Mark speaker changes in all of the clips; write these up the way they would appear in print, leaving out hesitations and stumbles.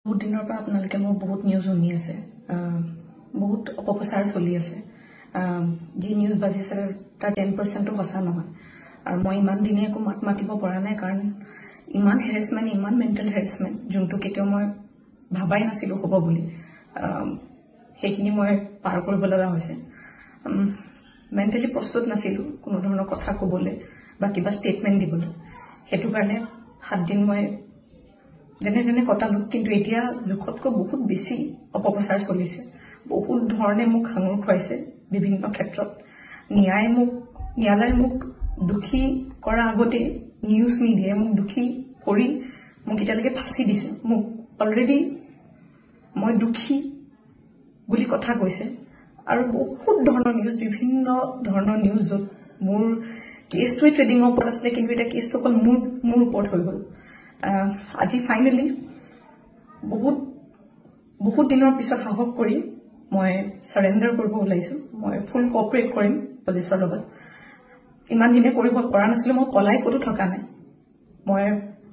Speaker 1: বহুত দিনৰ পৰা আপোনালোকে মোৰ বহুত নিউজ শুনি আছে বহুত অপপ্ৰচাৰ চলি আছে যি নিউজ বাজি আছে তাৰ 10% সঁচা নহয় আৰু মই ইমান দিনে একো মাত মাতিব পৰা নাই কাৰণ ইমান হেৰেসমেন্ট ইমান মেন্টেল হেৰেসমেন্ট যোনটো কেতিয়াও মই ভাবাই নাছিলো হ'ব বুলি সেইখিনি মই পাৰ কৰিব লগা হৈছে মেন্টেলি প্ৰস্তুত নাছিলো কোনো ধৰণৰ কথা ক'বলৈ বা কিবা ষ্টেটমেন্ট দিবলৈ হেতু কাৰণে 7 দিন মই যেনে কটালো কিন্তু এতিয়া জুখতকৈ বহুত বেছি অপপ্ৰচাৰ চলিছে বহুত ধৰণে মোক হাঙুৰ খুৱাইছে বিভিন্ন ক্ষেত্ৰত ন্যায়ালয় মোক দুখী কৰা আগতে নিউজ মিডিয়াই মোক দুখী কৰি মোক এতিয়ালৈকে ফাঁচি দিছে মোক অলৰেডি মই দুখী বুলি কথা কৈছে আৰু বহুত ধৰণৰ নিউজ বিভিন্ন ধৰণৰ নিউজ য'ত মোৰ কেছটোৱে ট্ৰেডিঙৰ ওপৰত আছিলে কিন্তু এটা কেছটো অকল মোৰ ওপৰত হৈ গ'ল আজি ফাইনেলি বহুত দিনৰ পিছত সাহস কৰি মই সাৰেন্ডাৰ কৰিব ওলাইছো মই ফুল কোঅপাৰেট কৰিম পুলিচৰ লগত ইমান দিনে কৰিব পৰা নাছিলো মই পলাই ক'তো থকা নাই মই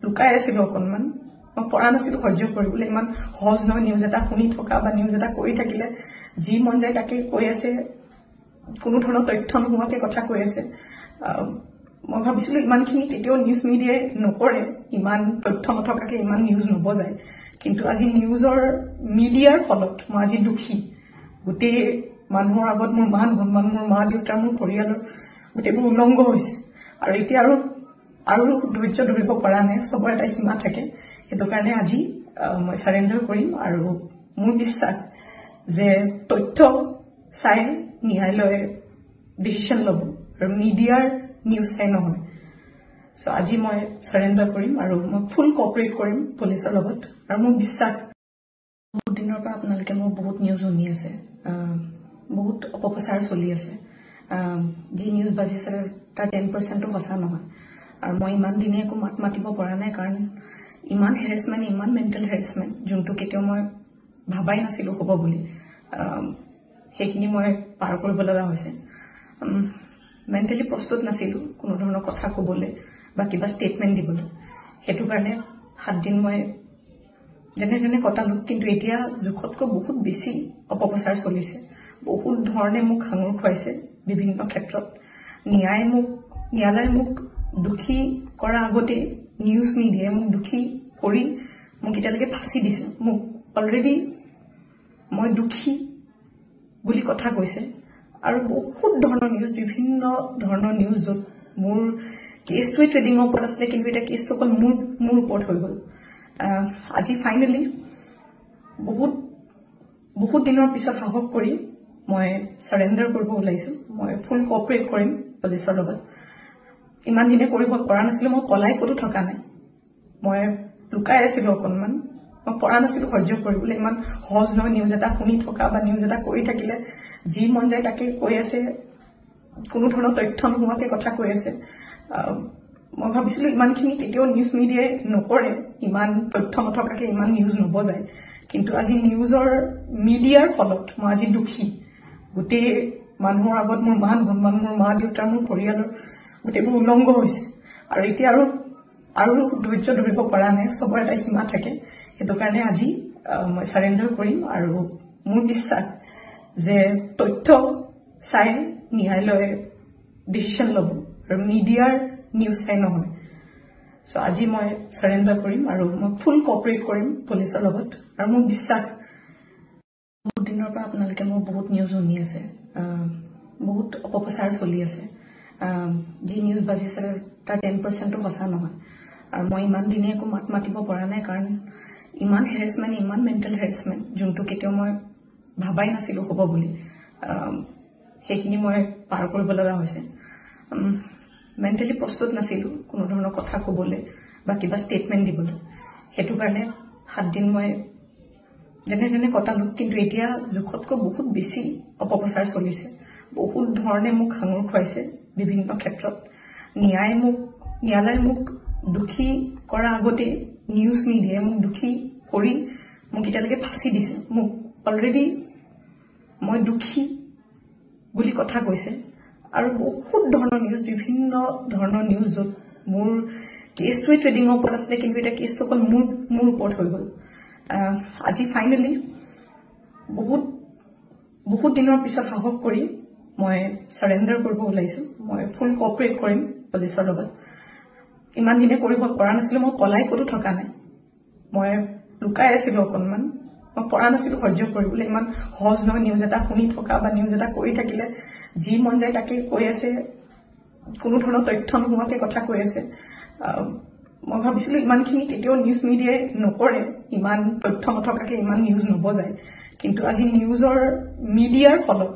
Speaker 1: লুকাই আছিলো অকনমান মই পৰা নাছিলো সহ্য কৰিবলৈ ইমান সহজ নহয় নিউজ এটা শুনি থকা বা নিউজ এটা কৰি থাকিলে যি মন যায় তাকে কৈ আছে কোনো ধৰণৰ তথ্য নোহোৱাকে কথা কৈ আছে মই ভাবিছিলো ইমানখিনি কেতিয়াও নিউজ মিডিয়াই নকৰে ইমান তথ্য নথকাকে ইমান নিউজ নবজায় কিন্তু আজি নিউজৰ মিডিয়াৰ ফলত মই আজি দুখী গোটেই মানুহৰ আগত মোৰ মান সন্মান মোৰ মা দেউতা মোৰ পৰিয়ালৰ গোটেইবোৰ উলংঘ হৈছে আৰু এতিয়া আৰু ধৈৰ্য ধৰিব পৰা নাই সবৰ এটা সীমা থাকে হেতু কাৰণে আজি মই সাৰেন্ডাৰ কৰিম আৰু মোৰ বিশ্বাস যে তথ্য চাই ন্যায়ালয়ে ডিসিশন ল'ব আৰু মিডিয়াৰ নিউজ চাই নহয় সো আজি মই সাৰেন্ডাৰ কৰিম আৰু মই ফুল কোঅপাৰেট কৰিম পুলিচৰ লগত আৰু মোৰ বিশ্বাস বহুত দিনৰ পৰা আপোনালোকে মোৰ বহুত নিউজ শুনি আছে বহুত অপপ্ৰচাৰ চলি আছে যি নিউজ বাজি আছে তাৰ 10% সঁচা নহয় আৰু মই ইমান দিনে একো মাত মাতিব পৰা নাই কাৰণ ইমান হেৰেসমেন্ট ইমান মেন্টেল হেৰেসমেন্ট যোনটো কেতিয়াও মই ভাবাই নাছিলো হ'ব বুলি সেইখিনি মই পাৰ কৰিব লগা হৈছে মেন্টেলি প্ৰস্তুত নাছিলো কোনো ধৰণৰ কথা ক'বলৈ বা কিবা ষ্টেটমেন্ট দিবলৈ হেতু কাৰণে 7 দিন মই যেনে কটালো কিন্তু এতিয়া জুখতকৈ বহুত বেছি অপপ্ৰচাৰ চলিছে বহুত ধৰণে মোক হাঙুৰ খুৱাইছে বিভিন্ন ক্ষেত্ৰত ন্যায়ালয় মোক দুখী কৰা আগতে নিউজ মিডিয়াই মোক দুখী কৰি মোক এতিয়ালৈকে ফাঁচি দিছে মোক অলৰেডি মই দুখী বুলি কথা কৈছে আৰু বহুত ধৰণৰ নিউজ বিভিন্ন ধৰণৰ নিউজ য'ত মোৰ কেছটোৱে ট্ৰেডিঙৰ ওপৰত আছিলে কিন্তু এটা কেছটো অকল মোৰ ওপৰত হৈ গ'ল আজি ফাইনেলি বহুত দিনৰ পিছত সাহস কৰি মই সাৰেন্ডাৰ কৰিব ওলাইছো মই ফুল কোঅপাৰেট কৰিম পুলিচৰ লগত ইমান দিনে কৰিব পৰা নাছিলো মই পলাই ক'তো থকা নাই মই লুকাই আছিলো অকনমান মই পৰা নাছিলো সহ্য কৰিবলৈ ইমান সহজ নহয় নিউজ এটা শুনি থকা বা নিউজ এটা কৰি থাকিলে যি মন যায় তাকে কৈ আছে কোনো ধৰণৰ তথ্য নোহোৱাকে কথা কৈ আছে মই ভাবিছিলো ইমানখিনি কেতিয়াও নিউজ মিডিয়াই নকৰে ইমান তথ্য নথকাকে ইমান নিউজ নবজায় কিন্তু আজি নিউজৰ মিডিয়াৰ ফলত মই আজি দুখী গোটেই মানুহৰ আগত মোৰ মান সন্মান মোৰ মা দেউতা মোৰ পৰিয়ালৰ গোটেইবোৰ উলংঘ হৈছে আৰু এতিয়া আৰু ধৈৰ্য ধৰিব পৰা নাই সবৰ এটা সীমা থাকে হেতু কাৰণে আজি মই সাৰেন্ডাৰ কৰিম আৰু মোৰ বিশ্বাস যে তথ্য চাই ন্যায়ালয়ে ডিসিশন ল'ব আৰু মিডিয়াৰ নিউজ চাই নহয় সো আজি মই সাৰেন্ডাৰ কৰিম আৰু মই ফুল কোঅপাৰেট কৰিম পুলিচৰ লগত আৰু মোৰ বিশ্বাস বহুত দিনৰ পৰা আপোনালোকে মোৰ বহুত নিউজ শুনি আছে বহুত অপপ্ৰচাৰ চলি আছে যি নিউজ বাজি আছে তাৰ 10% সঁচা নহয় আৰু মই ইমান দিনে একো মাত মাতিব পৰা নাই কাৰণ ইমান হেৰেসমেন্ট ইমান মেন্টেল হেৰেসমেন্ট যোনটো কেতিয়াও মই ভাবাই নাছিলো হ'ব বুলি সেইখিনি মই পাৰ কৰিব লগা হৈছে মেন্টেলি প্ৰস্তুত নাছিলো কোনো ধৰণৰ কথা ক'বলৈ বা কিবা ষ্টেটমেন্ট দিবলৈ হেতু কাৰণে 7 দিন মই যেনে কটালো কিন্তু এতিয়া জুখতকৈ বহুত বেছি অপপ্ৰচাৰ চলিছে বহুত ধৰণে মোক হাঙুৰ খুৱাইছে বিভিন্ন ক্ষেত্ৰত ন্যায়ালয় মোক দুখী কৰা আগতে নিউজ মিডিয়াই মোক দুখী কৰি মোক এতিয়ালৈকে ফাঁচি দিছে মোক অলৰেডি মই দুখী বুলি কথা কৈছে আৰু বহুত ধৰণৰ নিউজ বিভিন্ন ধৰণৰ নিউজ য'ত মোৰ কেছটোৱে ট্ৰেডিঙৰ ওপৰত আছিলে কিন্তু এটা কেছটো অকল মোৰ ওপৰত হৈ গ'ল আজি ফাইনেলি বহুত দিনৰ পিছত সাহস কৰি মই সাৰেন্ডাৰ কৰিব ওলাইছো মই ফুল কোঅপাৰেট কৰিম পুলিচৰ লগত ইমান দিনে কৰিব পৰা নাছিলো মই পলাই ক'তো থকা নাই মই লুকাই আছিলো অকনমান মই পৰা নাছিলো সহ্য কৰিবলৈ ইমান সহজ নহয় নিউজ এটা শুনি থকা বা নিউজ এটা কৰি থাকিলে যি মন যায় তাকে কৈ আছে কোনো ধৰণৰ তথ্য নোহোৱাকে কথা কৈ আছে মই ভাবিছিলো ইমানখিনি কেতিয়াও নিউজ মিডিয়াই নকৰে ইমান তথ্য নথকাকে ইমান নিউজ নবজায় কিন্তু আজি নিউজৰ মিডিয়াৰ ফলত